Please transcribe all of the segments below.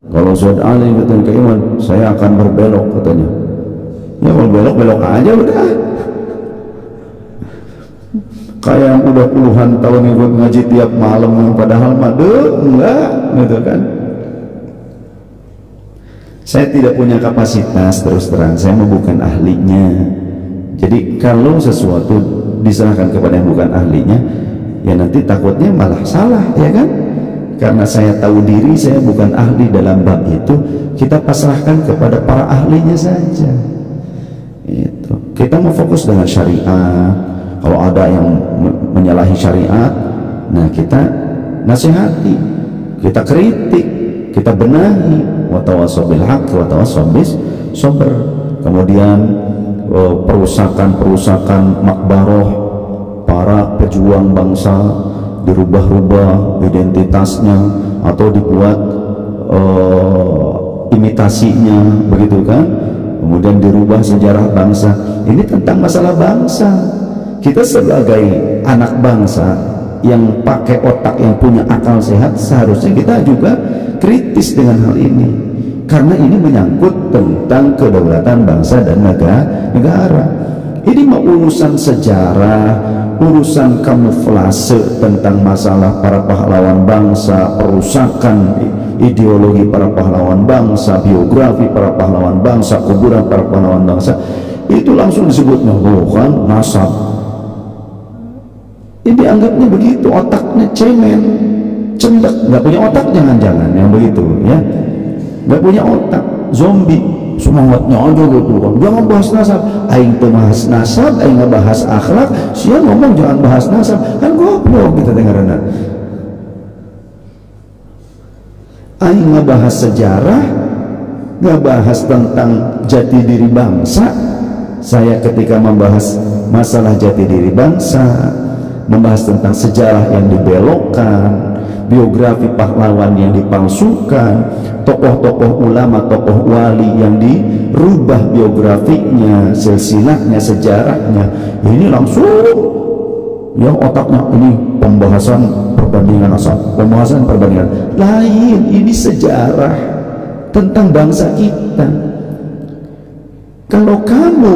Kalau Said Ali katanya ke Iwan, saya akan berbelok katanya. Ya kalau belok-belok aja udah. Kayak yang udah puluhan tahun ikut ngaji tiap malam, padahal mah enggak gitu kan. Saya tidak punya kapasitas, terus terang saya bukan ahlinya. Jadi kalau sesuatu diserahkan kepada yang bukan ahlinya, ya nanti takutnya malah salah, ya kan? Karena saya tahu diri saya bukan ahli dalam bab itu, kita pasrahkan kepada para ahlinya saja. Itu. Kita mau fokus dengan syariat. Kalau ada yang menyalahi syariat, nah kita nasihati, kita kritik, kita benahi. Wa tawassaw bil haqq wa tawassaw bis sabr. Kemudian perusakan makbaroh para pejuang bangsa dirubah-rubah identitasnya atau dibuat imitasinya, begitu kan? Kemudian dirubah sejarah bangsa. Ini tentang masalah bangsa. Kita sebagai anak bangsa yang pakai otak, yang punya akal sehat, seharusnya kita juga kritis dengan hal ini, karena ini menyangkut tentang kedaulatan bangsa dan negara. Ini mau urusan sejarah, urusan kamuflase tentang masalah para pahlawan bangsa, perusakan ideologi para pahlawan bangsa, biografi para pahlawan bangsa, kuburan para pahlawan bangsa, itu langsung disebutnya bukan nasab. Ini dianggapnya begitu, otaknya cemen, cendek, nggak punya otak, jangan-jangan yang begitu ya, nggak punya otak, zombie, semangatnya aja gitu kan. Jangan bahas nasab, aing tuh bahas nasab, aing nggak bahas akhlak, siapa ngomong jangan bahas nasab, kan goblok kita dengarana. Aing nggak bahas sejarah, nggak bahas tentang jati diri bangsa. Saya ketika membahas masalah jati diri bangsa, membahas tentang sejarah yang dibelokkan, biografi pahlawan yang dipalsukan, tokoh-tokoh ulama, tokoh wali yang dirubah biografinya, silsilahnya, sejarahnya, ini langsung yang otaknya ini pembahasan perbandingan asal, pembahasan perbandingan lain. Ini sejarah tentang bangsa kita. Kalau kamu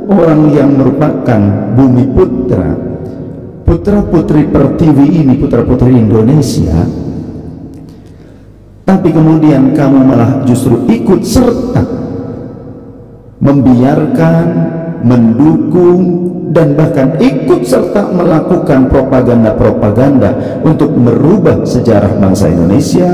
orang yang merupakan bumi putra, putra-putri Pertiwi ini, putra-putri Indonesia, tapi kemudian kamu malah justru ikut serta membiarkan, mendukung, dan bahkan ikut serta melakukan propaganda-propaganda untuk merubah sejarah bangsa Indonesia,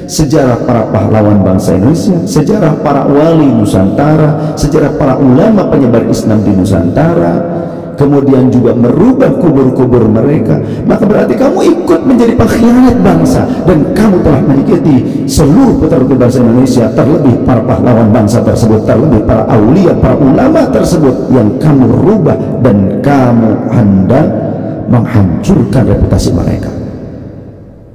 sejarah para pahlawan bangsa Indonesia, sejarah para wali Nusantara, sejarah para ulama penyebar Islam di Nusantara, kemudian juga merubah kubur-kubur mereka, maka berarti kamu ikut menjadi pengkhianat bangsa, dan kamu telah menyakiti seluruh putra-putri bangsa Indonesia, terlebih para pahlawan bangsa tersebut, terlebih para aulia, para ulama tersebut yang kamu rubah, dan kamu hendak menghancurkan reputasi mereka.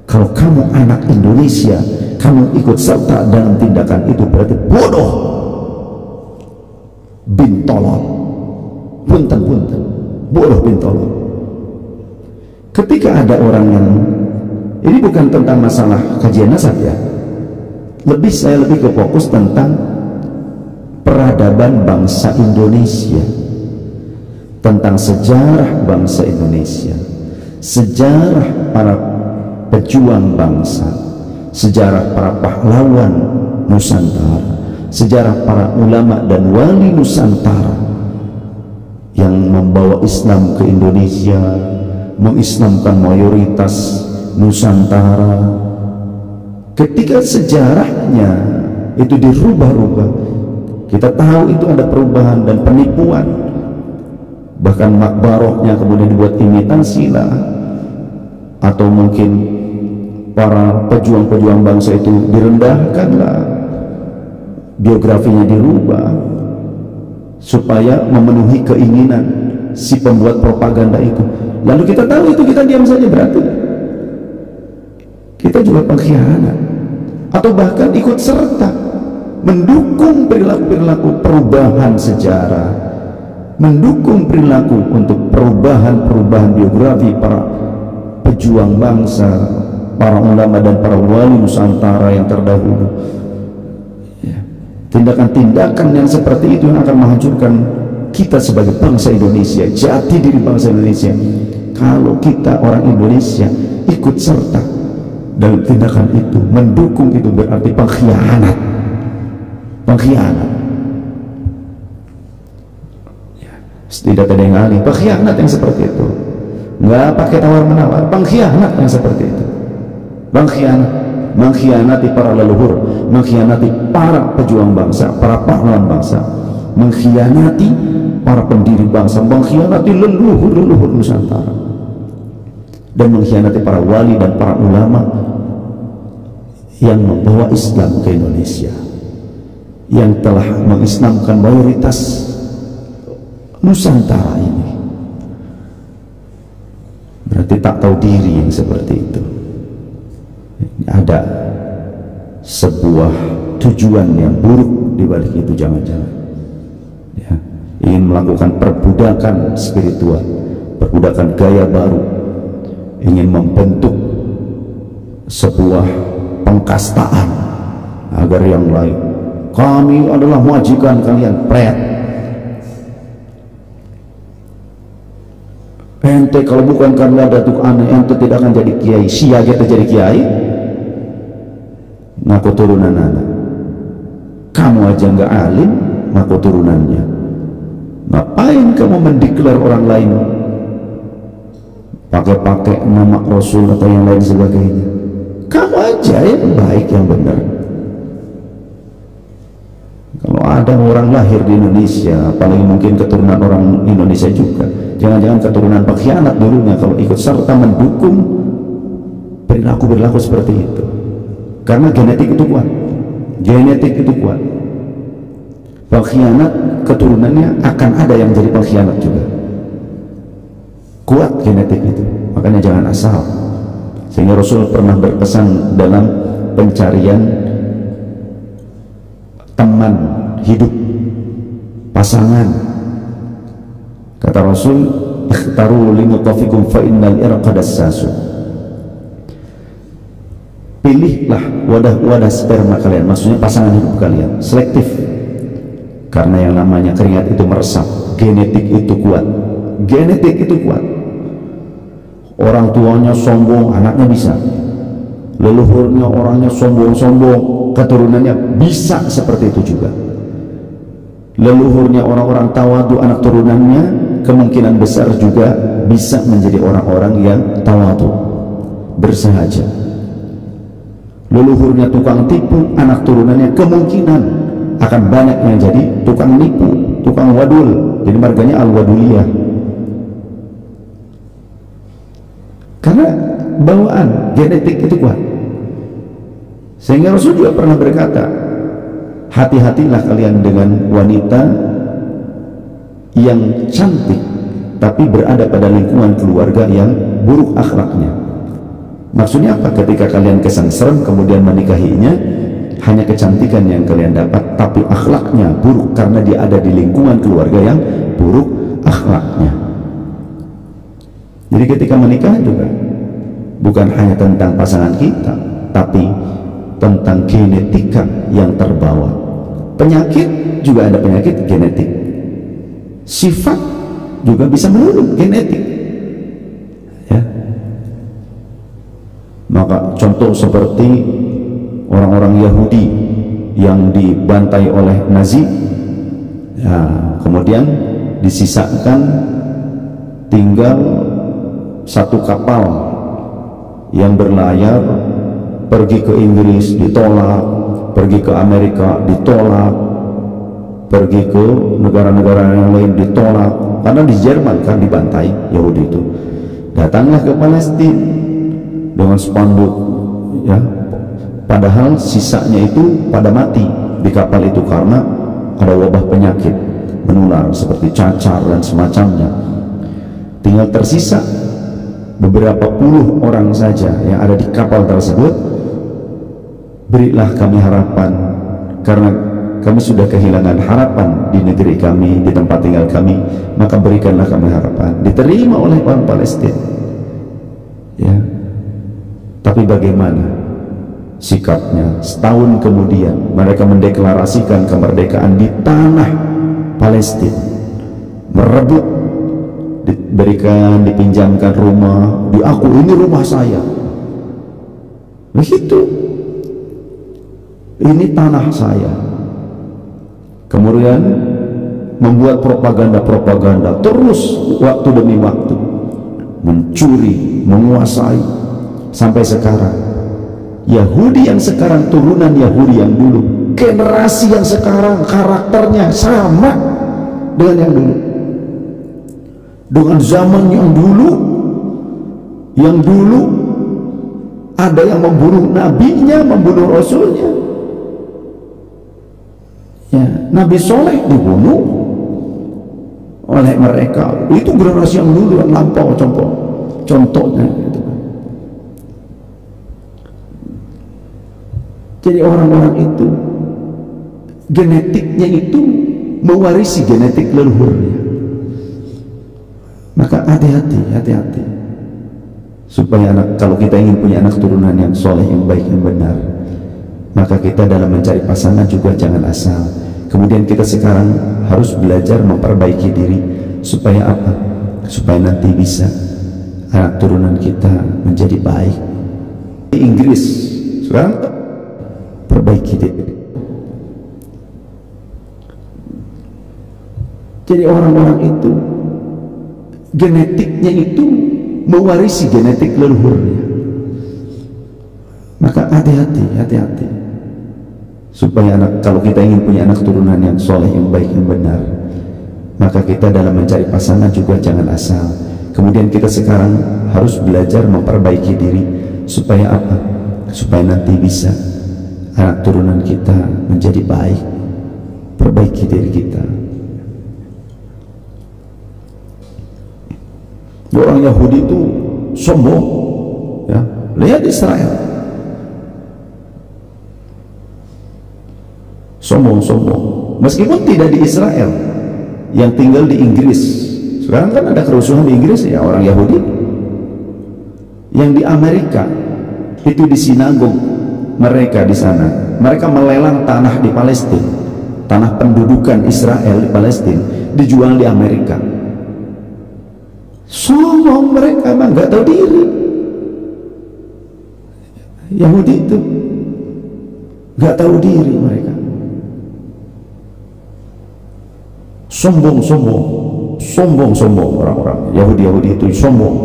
Kalau kamu anak Indonesia, kamu ikut serta dalam tindakan itu, berarti bodoh, bintolol, punten-punten, bodoh bintolol. Ketika ada orang yang, ini bukan tentang masalah kajian nasab ya, saya lebih ke fokus tentang peradaban bangsa Indonesia, tentang sejarah bangsa Indonesia, sejarah para pejuang bangsa, sejarah para pahlawan Nusantara, sejarah para ulama dan wali Nusantara yang membawa Islam ke Indonesia, mengislamkan mayoritas Nusantara. Ketika sejarahnya itu dirubah-rubah, kita tahu itu ada perubahan dan penipuan, bahkan makbarohnya kemudian dibuat imitasi lah, atau mungkin para pejuang-pejuang bangsa itu direndahkan lah, biografinya dirubah supaya memenuhi keinginan si pembuat propaganda itu. Lalu kita tahu itu, kita diam saja, berarti kita juga pengkhianat, atau bahkan ikut serta mendukung perilaku-perilaku perubahan sejarah, mendukung perilaku untuk perubahan-perubahan biografi para pejuang bangsa, para ulama dan para wali Nusantara yang terdahulu. Ya. Tindakan-tindakan yang seperti itu yang akan menghancurkan kita sebagai bangsa Indonesia, jati diri bangsa Indonesia. Kalau kita orang Indonesia ikut serta dalam tindakan itu, mendukung itu, berarti pengkhianat. Ya, tidak ada yang alih, pengkhianat yang seperti itu. Nggak pakai tawar-menawar, pengkhianat yang seperti itu. Mengkhianati para leluhur, mengkhianati para pejuang bangsa, para pahlawan bangsa, mengkhianati para pendiri bangsa, mengkhianati leluhur Nusantara, dan mengkhianati para wali dan para ulama yang membawa Islam ke Indonesia, yang telah mengislamkan mayoritas Nusantara ini. Berarti tak tahu diri yang seperti itu. Ada sebuah tujuan yang buruk di balik itu, jangan-jangan ya, ingin melakukan perbudakan spiritual, perbudakan gaya baru, ingin membentuk sebuah pengkastaan agar yang lain, kami adalah majikan kalian, pret, ente kalau bukan karena datuk aneh ente tidak akan jadi kiai, sia kita jadi kiai, ngaku turunan anak, kamu aja nggak alim, ngaku turunannya, ngapain kamu mendeklar orang lain pakai nama Rasul atau yang lain sebagainya? Kamu aja yang baik, yang benar. Kalau ada orang lahir di Indonesia, apalagi mungkin keturunan orang Indonesia juga, jangan-jangan keturunan pengkhianat dulunya, kalau ikut serta mendukung perilaku seperti itu. Karena genetik itu kuat, pengkhianat keturunannya akan ada yang jadi pengkhianat juga, kuat genetik itu. Makanya jangan asal. Sehingga Rasul pernah berpesan dalam pencarian teman hidup, pasangan, kata Rasul, ikhtaru limutafikum fa innal irqa dassasu. Pilihlah wadah sperma kalian, maksudnya pasangan hidup kalian, selektif, karena yang namanya keringat itu meresap, genetik itu kuat. Orang tuanya sombong, anaknya bisa. Leluhurnya orangnya sombong, keturunannya bisa seperti itu juga. Leluhurnya orang-orang tawadu, anak turunannya kemungkinan besar juga bisa menjadi orang-orang yang tawadu, bersahaja. Leluhurnya tukang tipu, anak turunannya kemungkinan akan banyak yang jadi tukang nipu, tukang wadul. Jadi marganya al-waduliyah. Karena bawaan genetik itu kuat. Sehingga Rasul juga pernah berkata, hati-hatilah kalian dengan wanita yang cantik tapi berada pada lingkungan keluarga yang buruk akhlaknya. Maksudnya apa? Ketika kalian kesengsem kemudian menikahinya, hanya kecantikan yang kalian dapat tapi akhlaknya buruk karena dia ada di lingkungan keluarga yang buruk akhlaknya. Jadi ketika menikah juga bukan hanya tentang pasangan kita, tapi tentang genetika yang terbawa. Penyakit juga ada penyakit genetik, sifat juga bisa menurun genetik ya. Maka contoh seperti orang-orang Yahudi yang dibantai oleh Nazi ya, kemudian disisakan tinggal satu kapal yang berlayar pergi ke Inggris ditolak, pergi ke Amerika ditolak, pergi ke negara-negara yang lain ditolak, karena di Jerman kan dibantai Yahudi itu. Datanglah ke Palestina dengan spanduk ya, padahal sisanya itu pada mati di kapal itu karena ada wabah penyakit menular seperti cacar dan semacamnya. Tinggal tersisa beberapa puluh orang saja yang ada di kapal tersebut. Berilah kami harapan, karena kami sudah kehilangan harapan di negeri kami, di tempat tinggal kami, maka berikanlah kami harapan. Diterima oleh orang Palestina ya. Tapi bagaimana sikapnya? Setahun kemudian mereka mendeklarasikan kemerdekaan di tanah Palestina, merebut, diberikan, dipinjamkan rumah, diaku ini rumah saya. Begitu, ini tanah saya. Kemudian membuat propaganda terus waktu demi waktu, mencuri, menguasai, sampai sekarang Yahudi yang sekarang turunan Yahudi yang dulu, generasi yang sekarang karakternya sama dengan yang dulu, dengan zaman yang dulu ada yang membunuh nabinya, membunuh rasulnya. Ya, Nabi Soleh dibunuh oleh mereka. Itu generasi yang dulu, yang lampau, contohnya gitu. Jadi orang-orang itu genetiknya itu mewarisi genetik leluhurnya. Maka hati-hati supaya kalau kita ingin punya anak turunan yang soleh, yang baik, yang benar, maka kita dalam mencari pasangan juga jangan asal. Kemudian kita sekarang harus belajar memperbaiki diri supaya apa? Supaya nanti bisa anak turunan kita menjadi baik. Di Inggris sekarang perbaiki diri. Jadi orang-orang itu genetiknya itu mewarisi genetik leluhurnya. Maka hati-hati supaya kalau kita ingin punya anak turunan yang soleh, yang baik, yang benar, maka kita dalam mencari pasangan juga jangan asal. Kemudian kita sekarang harus belajar memperbaiki diri supaya apa? Supaya nanti bisa anak turunan kita menjadi baik. Perbaiki diri kita. Orang Yahudi itu sombong, ya. Lihat Israel, sombong, meskipun tidak di Israel, yang tinggal di Inggris. Sekarang kan ada kerusuhan di Inggris, ya, orang Yahudi. Yang di Amerika itu di sinagog mereka di sana, mereka melelang tanah di Palestina, tanah pendudukan Israel di Palestina, dijual di Amerika. Sombong mereka, emang nggak tahu diri. Yahudi itu nggak tahu diri mereka. Sombong orang-orang Yahudi itu sombong.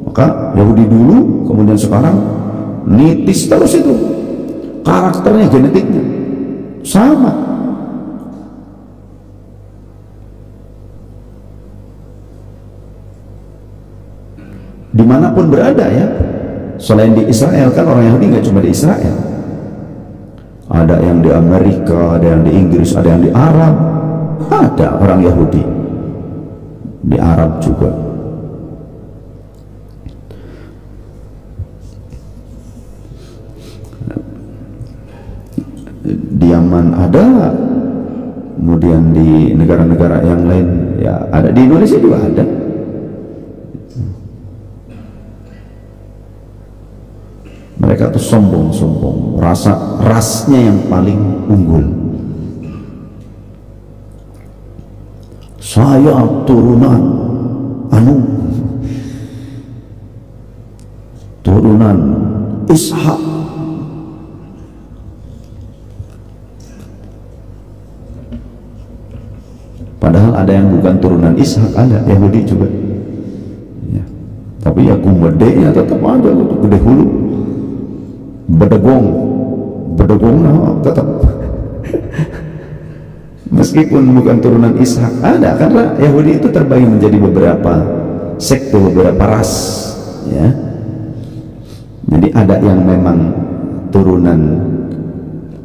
Maka Yahudi dulu, kemudian sekarang nitis terus itu, karakternya, genetiknya sama. Dimanapun berada, ya, selain di Israel, kan orang Yahudi nggak cuma di Israel, ada yang di Amerika, ada yang di Inggris, ada yang di Arab, ada orang Yahudi di Arab juga. Di Yaman ada, kemudian di negara-negara yang lain, ya ada, di Indonesia juga ada. Mereka tuh sombong, rasnya yang paling unggul. Saya turunan Ishak. Padahal ada yang bukan turunan Ishak, ada Yahudi juga, ya. Tapi ya gumedenya tetap aja gitu, gede hulu, bedegong tetap. Meskipun bukan turunan Ishak, ada, karena Yahudi itu terbagi menjadi beberapa sekte, beberapa ras, ya. Jadi ada yang memang turunan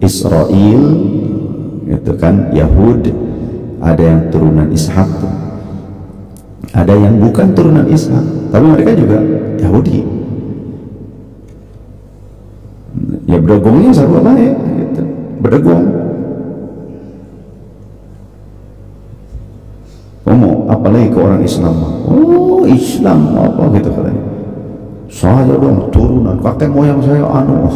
Israel, gitu kan, Yahud. Ada yang turunan Ishak, ada yang bukan turunan Ishak, tapi mereka juga Yahudi. Ya bedegongnya sarwa baik, gitu. Bedegong. Ngomong apalagi ke orang Islam, oh Islam apa gitu katanya, saya dong turunan kakek moyang saya anu